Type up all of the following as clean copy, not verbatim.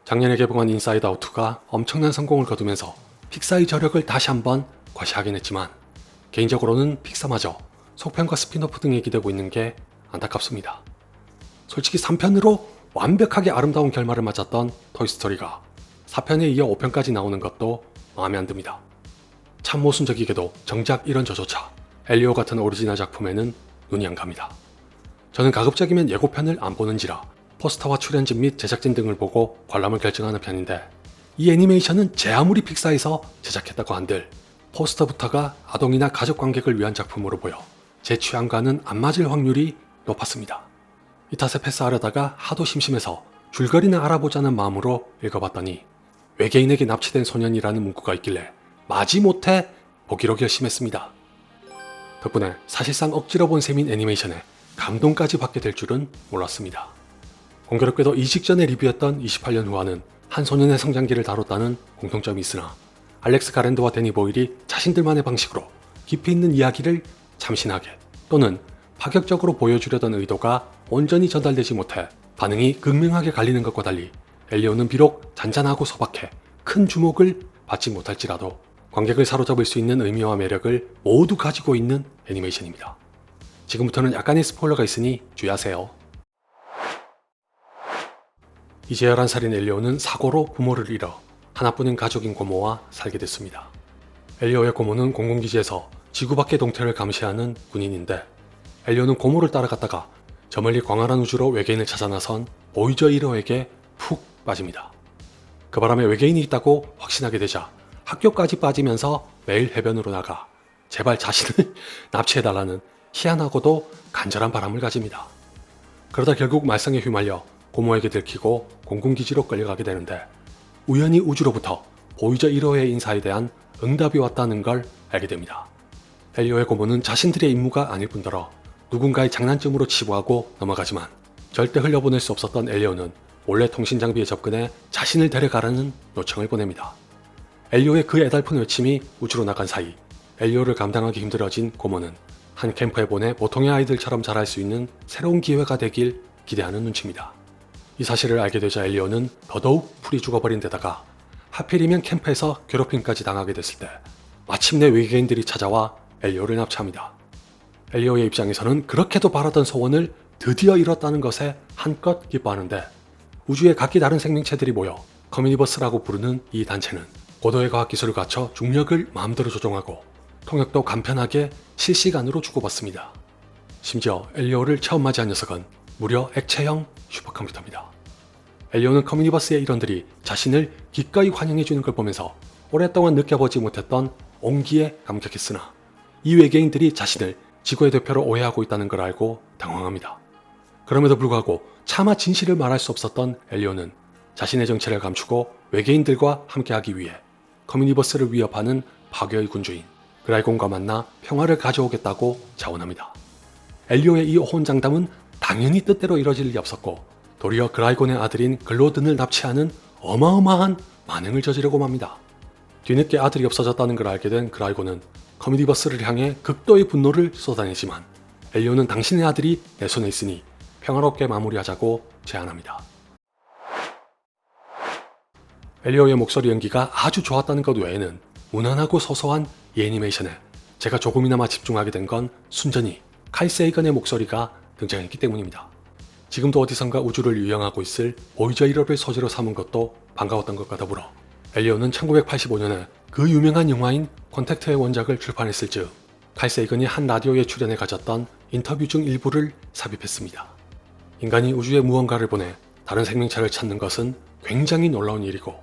작년에 개봉한 인사이드 아웃2가 엄청난 성공을 거두면서 픽사의 저력을 다시 한번 과시하긴 했지만 개인적으로는 픽사마저 속편과 스피노프 등에 기대고 있는 게 안타깝습니다. 솔직히 3편으로 완벽하게 아름다운 결말을 맞았던 토이스토리가 4편에 이어 5편까지 나오는 것도 마음에 안 듭니다. 참 모순적이게도 정작 이런 저조차 엘리오 같은 오리지널 작품에는 눈이 안 갑니다. 저는 가급적이면 예고편을 안 보는지라 포스터와 출연진 및 제작진 등을 보고 관람을 결정하는 편인데, 이 애니메이션은 제 아무리 픽사에서 제작했다고 한들 포스터부터가 아동이나 가족 관객을 위한 작품으로 보여 제 취향과는 안 맞을 확률이 높았습니다. 이 탓에 패스하려다가 하도 심심해서 줄거리나 알아보자는 마음으로 읽어봤더니 외계인에게 납치된 소년이라는 문구가 있길래 마지못해 보기로 결심했습니다. 덕분에 사실상 억지로 본 셈인 애니메이션에 감동까지 받게 될 줄은 몰랐습니다. 공교롭게도 이 직전에 리뷰했던 28년 후와는 한 소년의 성장기를 다뤘다는 공통점이 있으나 알렉스 가랜드와 데니 보일이 자신들만의 방식으로 깊이 있는 이야기를 참신하게 또는 파격적으로 보여주려던 의도가 온전히 전달되지 못해 반응이 극명하게 갈리는 것과 달리 엘리오는 비록 잔잔하고 소박해 큰 주목을 받지 못할지라도 관객을 사로잡을 수 있는 의미와 매력을 모두 가지고 있는 애니메이션입니다. 지금부터는 약간의 스포일러가 있으니 주의하세요. 이제 11살인 엘리오는 사고로 부모를 잃어 하나뿐인 가족인 고모와 살게 됐습니다. 엘리오의 고모는 공군기지에서 지구 밖의 동태를 감시하는 군인인데, 엘리오는 고모를 따라갔다가 저 멀리 광활한 우주로 외계인을 찾아 나선 보이저 1호에게 푹 빠집니다. 그 바람에 외계인이 있다고 확신하게 되자 학교까지 빠지면서 매일 해변으로 나가 제발 자신을 납치해달라는 희한하고도 간절한 바람을 가집니다. 그러다 결국 말썽에 휘말려 고모에게 들키고 공군기지로 끌려가게 되는데, 우연히 우주로부터 보이저 1호의 인사에 대한 응답이 왔다는 걸 알게 됩니다. 엘리오의 고모는 자신들의 임무가 아닐 뿐더러 누군가의 장난점으로 치부하고 넘어가지만 절대 흘려보낼 수 없었던 엘리오는 몰래 통신장비에 접근해 자신을 데려가라는 요청을 보냅니다. 엘리오의 그 애달픈 외침이 우주로 나간 사이 엘리오를 감당하기 힘들어진 고모는 한 캠프에 보내 보통의 아이들처럼 자랄 수 있는 새로운 기회가 되길 기대하는 눈치입니다. 이 사실을 알게 되자 엘리오는 더더욱 풀이 죽어버린 데다가 하필이면 캠프에서 괴롭힘까지 당하게 됐을 때 마침내 외계인들이 찾아와 엘리오를 납치합니다. 엘리오의 입장에서는 그렇게도 바라던 소원을 드디어 이뤘다는 것에 한껏 기뻐하는데, 우주의 각기 다른 생명체들이 모여 커뮤니버스라고 부르는 이 단체는 고도의 과학기술을 갖춰 중력을 마음대로 조종하고 통역도 간편하게 실시간으로 주고받습니다. 심지어 엘리오를 처음 맞이한 녀석은 무려 액체형 슈퍼컴퓨터입니다. 엘리오는 커뮤니버스의 일원들이 자신을 기꺼이 환영해주는 걸 보면서 오랫동안 느껴보지 못했던 온기에 감격했으나, 이 외계인들이 자신을 지구의 대표로 오해하고 있다는 걸 알고 당황합니다. 그럼에도 불구하고 차마 진실을 말할 수 없었던 엘리오는 자신의 정체를 감추고 외계인들과 함께하기 위해 커뮤니버스를 위협하는 파괴의 군주인 그라이곤과 만나 평화를 가져오겠다고 자원합니다. 엘리오의 이 호언장담은 당연히 뜻대로 이뤄질 리 없었고, 도리어 그라이곤의 아들인 글로든을 납치하는 어마어마한 만행을 저지르고 맙니다. 뒤늦게 아들이 없어졌다는 걸 알게 된 그라이곤은 커뮤니버스를 향해 극도의 분노를 쏟아내지만, 엘리오는 당신의 아들이 내 손에 있으니 평화롭게 마무리하자고 제안합니다. 엘리오의 목소리 연기가 아주 좋았다는 것 외에는 무난하고 소소한 이 애니메이션에 제가 조금이나마 집중하게 된 건 순전히 칼 세이건의 목소리가 등장했기 때문입니다. 지금도 어디선가 우주를 유영하고 있을 보이저 1호를 소재로 삼은 것도 반가웠던 것과 더불어 엘리오는 1985년에 그 유명한 영화인 콘택트의 원작을 출판했을 즈음 칼 세이건이 한 라디오에 출연해 가졌던 인터뷰 중 일부를 삽입했습니다. 인간이 우주에 무언가를 보내 다른 생명체를 찾는 것은 굉장히 놀라운 일이고,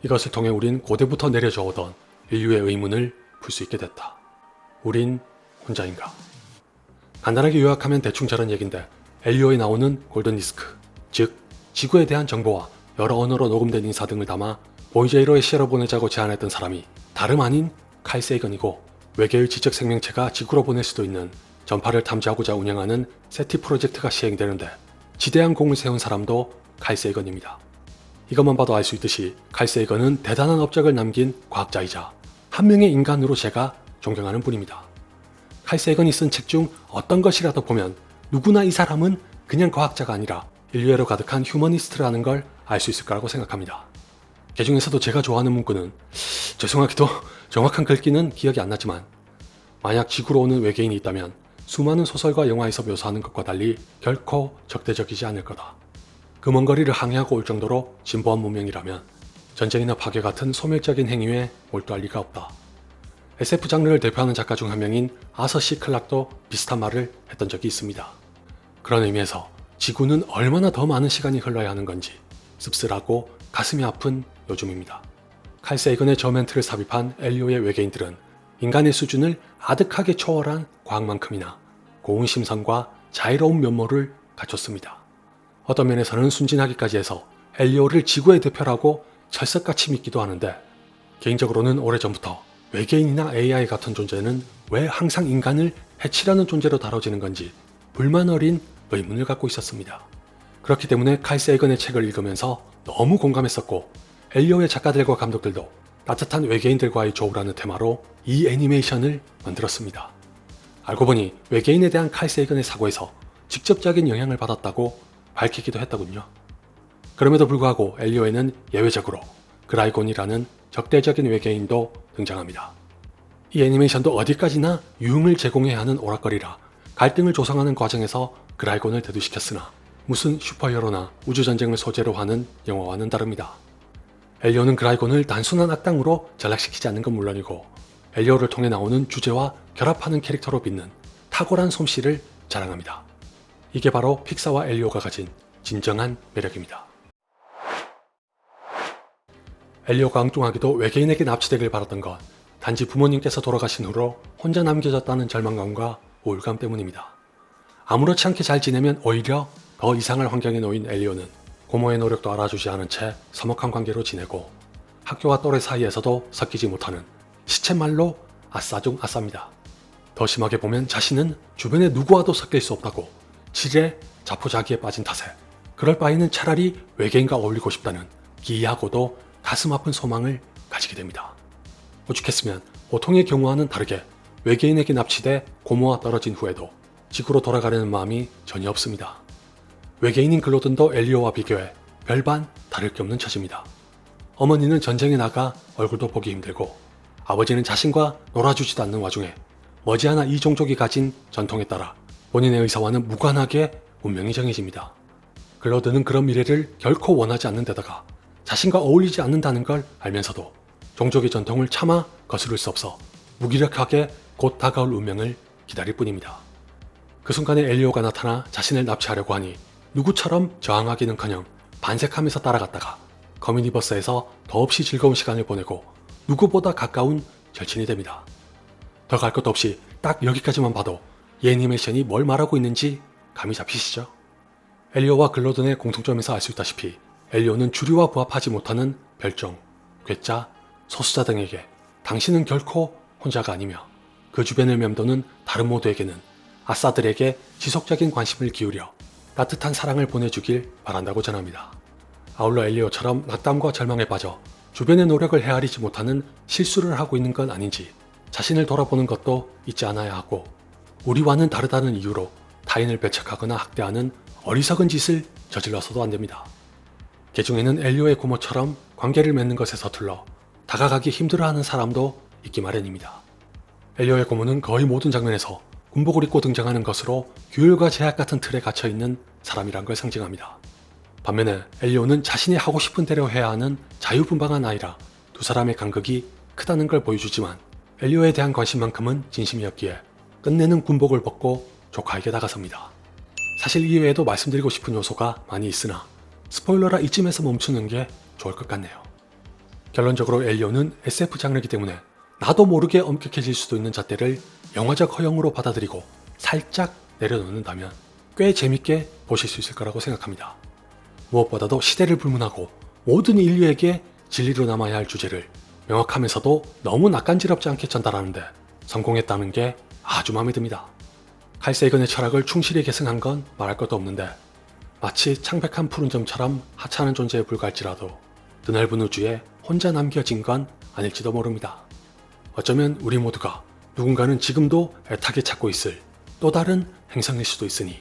이것을 통해 우린 고대부터 내려져 오던 인류의 의문을 풀 수 있게 됐다. 우린 혼자인가? 간단하게 요약하면 대충 저런 얘긴데, 엘리오에 나오는 골든디스크, 즉 지구에 대한 정보와 여러 언어로 녹음된 인사 등을 담아 보이저 1호에 실어 보내자고 제안했던 사람이 다름 아닌 칼 세이건이고, 외계의 지적 생명체가 지구로 보낼 수도 있는 전파를 탐지하고자 운영하는 세티 프로젝트가 시행되는데 지대한 공을 세운 사람도 칼 세이건입니다. 이것만 봐도 알 수 있듯이 칼 세이건은 대단한 업적을 남긴 과학자이자 한 명의 인간으로 제가 존경하는 분입니다. 칼 세이건이 쓴 책 중 어떤 것이라도 보면 누구나 이 사람은 그냥 과학자가 아니라 인류애로 가득한 휴머니스트라는 걸 알 수 있을 거라고 생각합니다. 그 중에서도 제가 좋아하는 문구는 죄송하게도 정확한 글귀는 기억이 안 나지만 만약 지구로 오는 외계인이 있다면 수많은 소설과 영화에서 묘사하는 것과 달리 결코 적대적이지 않을 거다. 그 먼 거리를 항해하고 올 정도로 진보한 문명이라면 전쟁이나 파괴 같은 소멸적인 행위에 몰두할 리가 없다. SF 장르를 대표하는 작가 중 한 명인 아서 C 클락도 비슷한 말을 했던 적이 있습니다. 그런 의미에서 지구는 얼마나 더 많은 시간이 흘러야 하는 건지 씁쓸하고 가슴이 아픈 요즘입니다. 칼 세이건의 저 멘트를 삽입한 엘리오의 외계인들은 인간의 수준을 아득하게 초월한 과학만큼이나 고운 심성과 자애로운 면모를 갖췄습니다. 어떤 면에서는 순진하기까지 해서 엘리오를 지구의 대표라고 철석같이 믿기도 하는데 개인적으로는 오래전부터 외계인이나 AI 같은 존재는 왜 항상 인간을 해치려는 존재로 다뤄지는 건지 불만 어린 의문을 갖고 있었습니다. 그렇기 때문에 칼 세이건의 책을 읽으면서 너무 공감했었고 엘리오의 작가들과 감독들도 따뜻한 외계인들과의 조우라는 테마로 이 애니메이션을 만들었습니다. 알고 보니 외계인에 대한 칼 세이건의 사고에서 직접적인 영향을 받았다고 밝히기도 했더군요. 그럼에도 불구하고 엘리오에는 예외적으로 그라이곤이라는 적대적인 외계인도 등장합니다. 이 애니메이션도 어디까지나 유흥을 제공해야 하는 오락거리라 갈등을 조성하는 과정에서 그라이곤을 대두시켰으나 무슨 슈퍼히어로나 우주전쟁을 소재로 하는 영화와는 다릅니다. 엘리오는 그라이곤을 단순한 악당으로 전락시키지 않는 건 물론이고 엘리오를 통해 나오는 주제와 결합하는 캐릭터로 빚는 탁월한 솜씨를 자랑합니다. 이게 바로 픽사와 엘리오가 가진 진정한 매력입니다. 엘리오가 엉뚱하게도 외계인에게 납치되길 바랐던 건 단지 부모님께서 돌아가신 후로 혼자 남겨졌다는 절망감과 우울감 때문입니다. 아무렇지 않게 잘 지내면 오히려 더 이상할 환경에 놓인 엘리오는 고모의 노력도 알아주지 않은 채 서먹한 관계로 지내고 학교와 또래 사이에서도 섞이지 못하는 시쳇말로 아싸 중 아싸입니다. 더 심하게 보면 자신은 주변의 누구와도 섞일 수 없다고 지레 자포자기에 빠진 탓에 그럴 바에는 차라리 외계인과 어울리고 싶다는 기이하고도 가슴 아픈 소망을 가지게 됩니다. 오죽했으면 보통의 경우와는 다르게 외계인에게 납치돼 고모와 떨어진 후에도 지구로 돌아가려는 마음이 전혀 없습니다. 외계인인 글로든도 엘리오와 비교해 별반 다를 게 없는 처지입니다. 어머니는 전쟁에 나가 얼굴도 보기 힘들고 아버지는 자신과 놀아주지도 않는 와중에 머지않아 이 종족이 가진 전통에 따라 본인의 의사와는 무관하게 운명이 정해집니다. 글로드는 그런 미래를 결코 원하지 않는 데다가 자신과 어울리지 않는다는 걸 알면서도 종족의 전통을 차마 거스를 수 없어 무기력하게 곧 다가올 운명을 기다릴 뿐입니다. 그 순간에 엘리오가 나타나 자신을 납치하려고 하니 누구처럼 저항하기는커녕 반색하면서 따라갔다가 커뮤니버스에서 더없이 즐거운 시간을 보내고 누구보다 가까운 절친이 됩니다. 더 갈 것도 없이 딱 여기까지만 봐도 이 애니메이션이 뭘 말하고 있는지 감이 잡히시죠? 엘리오와 글로든의 공통점에서 알 수 있다시피 엘리오는 주류와 부합하지 못하는 별종, 괴짜, 소수자 등에게 당신은 결코 혼자가 아니며 그 주변을 맴도는 다른 모두에게는 아싸들에게 지속적인 관심을 기울여 따뜻한 사랑을 보내주길 바란다고 전합니다. 아울러 엘리오처럼 낙담과 절망에 빠져 주변의 노력을 헤아리지 못하는 실수를 하고 있는 건 아닌지 자신을 돌아보는 것도 잊지 않아야 하고 우리와는 다르다는 이유로 타인을 배척하거나 학대하는 어리석은 짓을 저질러서도 안 됩니다. 그 중에는 엘리오의 고모처럼 관계를 맺는 것에 서툴러 다가가기 힘들어하는 사람도 있기 마련입니다. 엘리오의 고모는 거의 모든 장면에서 군복을 입고 등장하는 것으로 규율과 제약 같은 틀에 갇혀있는 사람이란 걸 상징합니다. 반면에 엘리오는 자신이 하고 싶은 대로 해야 하는 자유분방한 아이라 두 사람의 간극이 크다는 걸 보여주지만 엘리오에 대한 관심만큼은 진심이었기에 끝내는 군복을 벗고 조카에게 다가섭니다. 사실 이외에도 말씀드리고 싶은 요소가 많이 있으나 스포일러라 이쯤에서 멈추는 게 좋을 것 같네요. 결론적으로 엘리오는 SF 장르이기 때문에 나도 모르게 엄격해질 수도 있는 잣대를 영화적 허용으로 받아들이고 살짝 내려놓는다면 꽤 재밌게 보실 수 있을 거라고 생각합니다. 무엇보다도 시대를 불문하고 모든 인류에게 진리로 남아야 할 주제를 명확하면서도 너무 낯간지럽지 않게 전달하는데 성공했다는 게 아주 마음에 듭니다. 칼 세이건의 철학을 충실히 계승한 건 말할 것도 없는데 마치 창백한 푸른 점처럼 하찮은 존재에 불과할지라도 드넓은 우주에 혼자 남겨진 건 아닐지도 모릅니다. 어쩌면 우리 모두가 누군가는 지금도 애타게 찾고 있을 또 다른 행성일 수도 있으니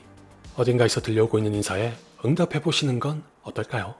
어딘가에서 들려오고 있는 인사에 응답해보시는 건 어떨까요?